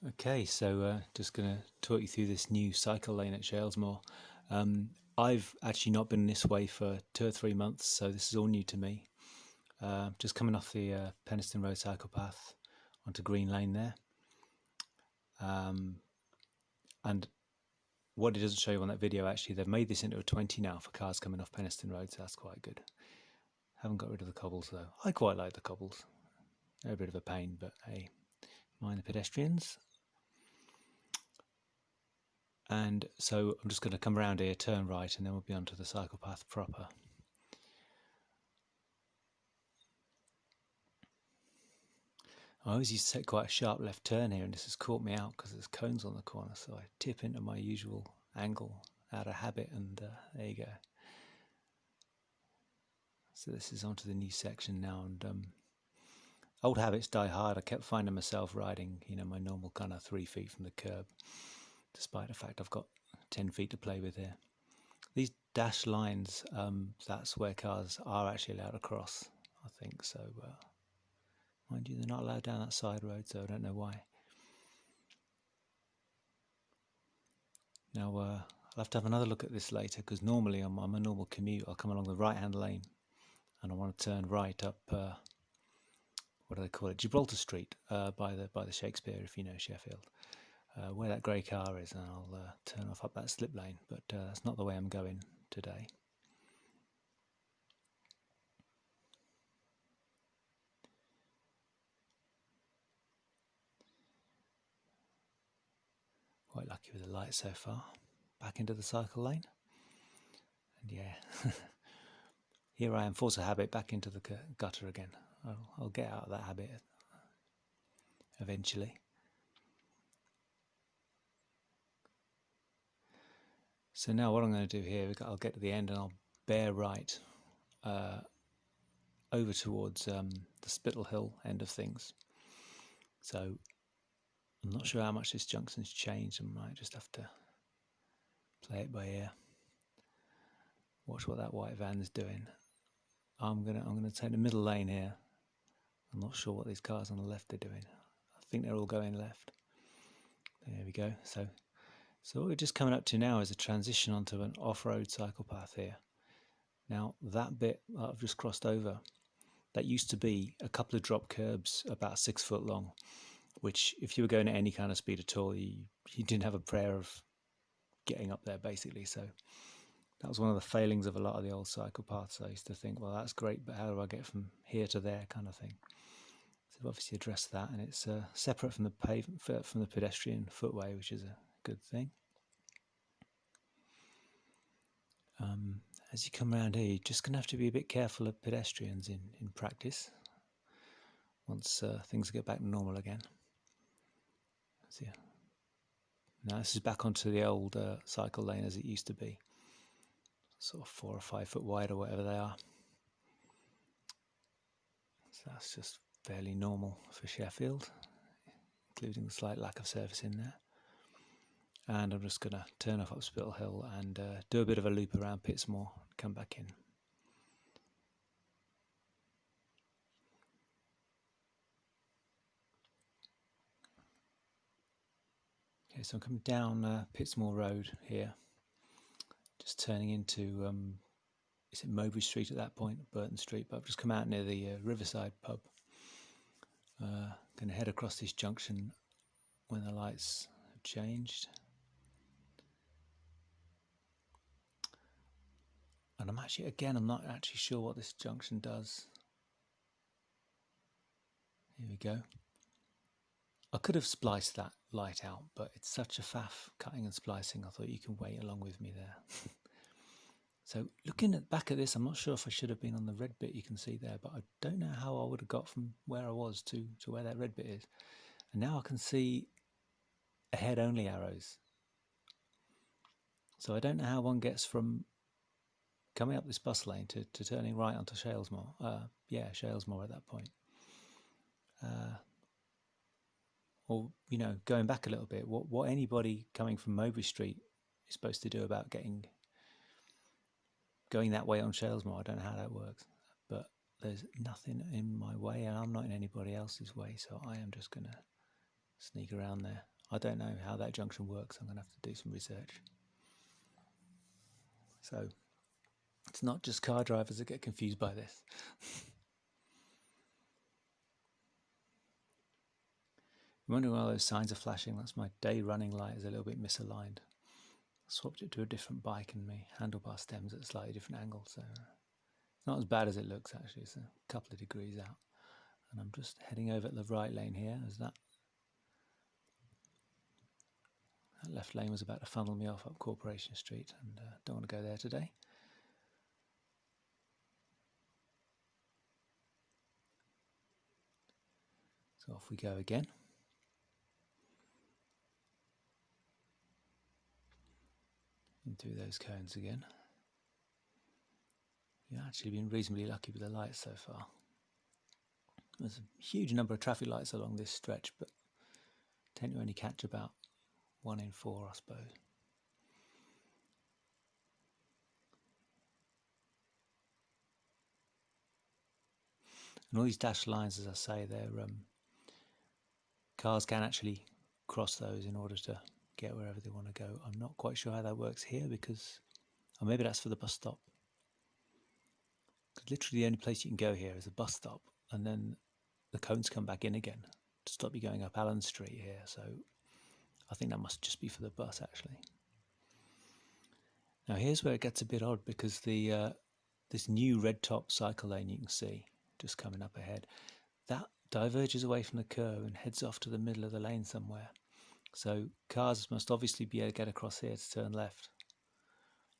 Okay, so just going to talk you through this new cycle lane at Shalesmoor. I've actually not been this way for 2 or 3 months, so this is all new to me. Just coming off the Penistone Road cycle path onto Green Lane there. And what it doesn't show you on that video, actually, they've made this into a 20 now for cars coming off Penistone Road, so that's quite good. Haven't got rid of the cobbles though. I quite like the cobbles. They're a bit of a pain, but hey, mind the pedestrians. And so I'm just going to come around here, turn right, and then we'll be onto the cycle path proper. I always used to take quite a sharp left turn here, and this has caught me out because there's cones on the corner, so I tip into my usual angle out of habit, and there you go. So this is onto the new section now, and old habits die hard. I kept finding myself riding, my normal kind of 3 feet from the curb, despite the fact I've got 10 feet to play with here. These dashed lines, that's where cars are actually allowed to cross, I think. So, mind you, they're not allowed down that side road, so I don't know why. Now, I'll have to have another look at this later, because normally on a normal commute, I'll come along the right-hand lane, and I want to turn right up, what do they call it, Gibraltar Street, by the Shakespeare, if you know Sheffield. Where that grey car is, and I'll turn off up that slip lane, but that's not the way I'm going today. Quite lucky with the light so far. Back into the cycle lane, and yeah, here I am, force a habit, back into the gutter again. I'll get out of that habit eventually. So now what I'm going to do here, I'll get to the end and I'll bear right over towards the Spittle Hill end of things. So I'm not sure how much this junction's changed. I might just have to play it by ear. Watch what that white van's doing. I'm gonna take the middle lane here. I'm not sure what these cars on the left are doing. I think they're all going left. There we go. So what we're just coming up to now is a transition onto an off-road cycle path here. Now that bit that I've just crossed over, that used to be a couple of drop curbs about 6 foot long, which if you were going at any kind of speed at all, you didn't have a prayer of getting up there, basically. So that was one of the failings of a lot of the old cycle paths. I used to think, well, that's great, but how do I get from here to there, kind of thing. So we've obviously addressed that, and it's separate from the pavement, from the pedestrian footway, which is a good thing. As you come around here, you're just going to have to be a bit careful of pedestrians in practice once things get back to normal again. So, yeah. Now this is back onto the old cycle lane as it used to be, sort of 4 or 5 foot wide or whatever they are. So that's just fairly normal for Sheffield, including the slight lack of service in there. And I'm just going to turn off up Spittle Hill and do a bit of a loop around Pittsmoor and come back in. Okay, so I'm coming down Pittsmoor Road here, just turning into, is it Mowbray Street at that point, Burton Street, but I've just come out near the Riverside pub. Going to head across this junction when the lights have changed. And I'm not actually sure what this junction does. Here we go. I could have spliced that light out, but it's such a faff cutting and splicing. I thought you can wait along with me there. So looking back at this, I'm not sure if I should have been on the red bit you can see there, but I don't know how I would have got from where I was to where that red bit is. And now I can see ahead only arrows. So I don't know how one gets from coming up this bus lane to turning right onto Shalesmoor. Shalesmoor at that point. Or, going back a little bit, what anybody coming from Mowbray Street is supposed to do about going that way on Shalesmoor. I don't know how that works, but there's nothing in my way and I'm not in anybody else's way, so I am just going to sneak around there. I don't know how that junction works. I'm going to have to do some research. So it's not just car drivers that get confused by this. I'm wondering why those signs are flashing. That's my day running light is a little bit misaligned. I swapped it to a different bike and my handlebar stem's at a slightly different angle, so it's not as bad as it looks actually. It's a couple of degrees out. And I'm just heading over at the right lane here as that left lane was about to funnel me off up Corporation Street, and don't want to go there today. So off we go again. And through those cones again. You've actually been reasonably lucky with the lights so far. There's a huge number of traffic lights along this stretch, but tend to only catch about 1 in 4, I suppose. And all these dashed lines, as I say, they're cars can actually cross those in order to get wherever they want to go. I'm not quite sure how that works here because, or maybe that's for the bus stop. Because literally the only place you can go here is a bus stop, and then the cones come back in again to stop you going up Allen Street here. So I think that must just be for the bus actually. Now here's where it gets a bit odd because the this new red top cycle lane you can see just coming up ahead, that diverges away from the curve and heads off to the middle of the lane somewhere. So cars must obviously be able to get across here to turn left.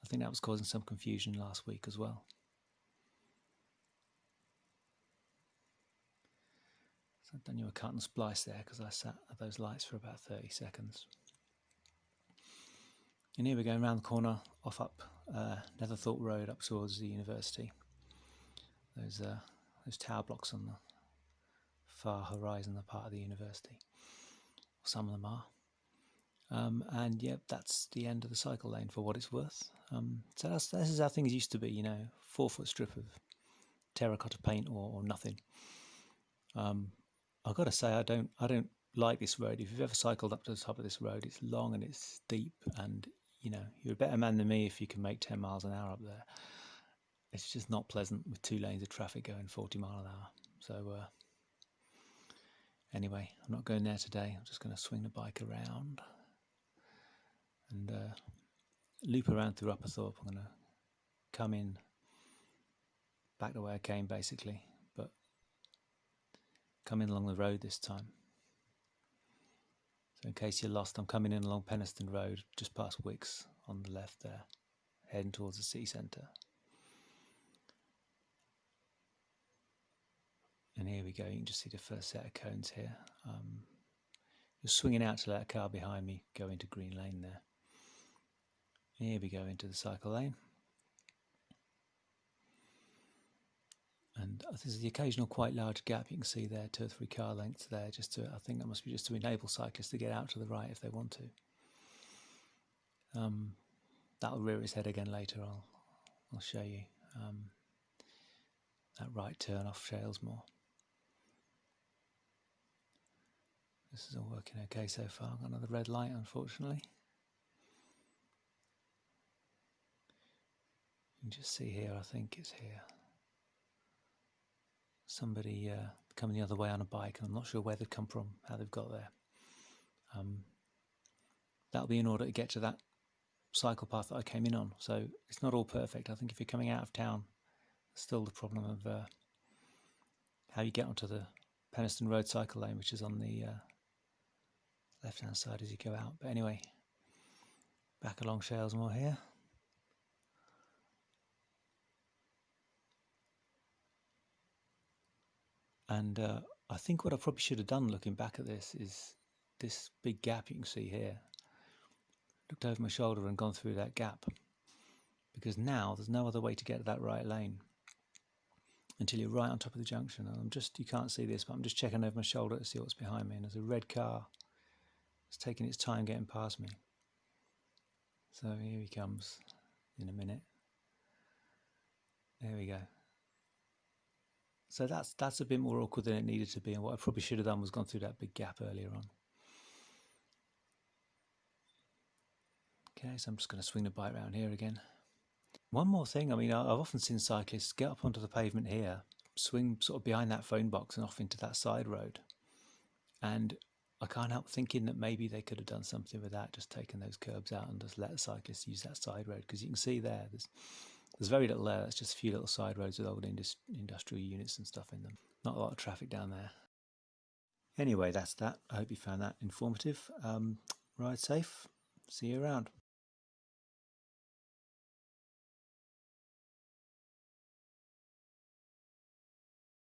I think that was causing some confusion last week as well. So I've done you a cut and splice there because I sat at those lights for about 30 seconds. And here we're going around the corner off up Netherthorpe Road up towards the university. Those tower blocks on the far horizon are part of the university. Some of them are. And yep, that's the end of the cycle lane for what it's worth. So this is how things used to be, you know, 4-foot strip of terracotta paint or nothing. I've got to say, I don't like this road. If you've ever cycled up to the top of this road, it's long and it's steep, and you know, you're a better man than me if you can make 10 miles an hour up there. It's just not pleasant with 2 lanes of traffic going 40 miles an hour. So anyway, I'm not going there today. I'm just going to swing the bike around and loop around through Upperthorpe. I'm going to come in back the way I came basically, but come in along the road this time. So in case you're lost, I'm coming in along Penistone Road, just past Wicks on the left there, heading towards the city centre. And here we go, you can just see the first set of cones here. Just swinging out to let a car behind me go into Green Lane there. Here we go into the cycle lane. And there's the occasional quite large gap you can see there, 2 or 3 car lengths there, just to, I think that must be just to enable cyclists to get out to the right if they want to. That'll rear its head again later, I'll show you. That right turn off Shalesmoor. This is all working okay so far. I've got another red light, unfortunately. You can just see here, I think it's here. Somebody coming the other way on a bike, and I'm not sure where they've come from, how they've got there. That'll be in order to get to that cycle path that I came in on. So it's not all perfect. I think if you're coming out of town, there's still the problem of how you get onto the Penistone Road cycle lane, which is on the left-hand side as you go out. But anyway, back along Shalesmoor here. And I think what I probably should have done looking back at this is this big gap you can see here. Looked over my shoulder and gone through that gap, because now there's no other way to get to that right lane until you're right on top of the junction. And you can't see this, but I'm just checking over my shoulder to see what's behind me, and there's a red car. It's taking its time getting past me. So here he comes in a minute. There we go. So that's a bit more awkward than it needed to be, and what I probably should have done was gone through that big gap earlier on. Okay, so I'm just going to swing the bike around here again. One more thing, I mean, I've often seen cyclists get up onto the pavement here, swing sort of behind that phone box and off into that side road. And I can't help thinking that maybe they could have done something with that, just taken those curbs out and just let the cyclists use that side road. Because you can see there's very little there. It's just a few little side roads with old industrial units and stuff in them. Not a lot of traffic down there. Anyway, that's that. I hope you found that informative. Ride safe. See you around.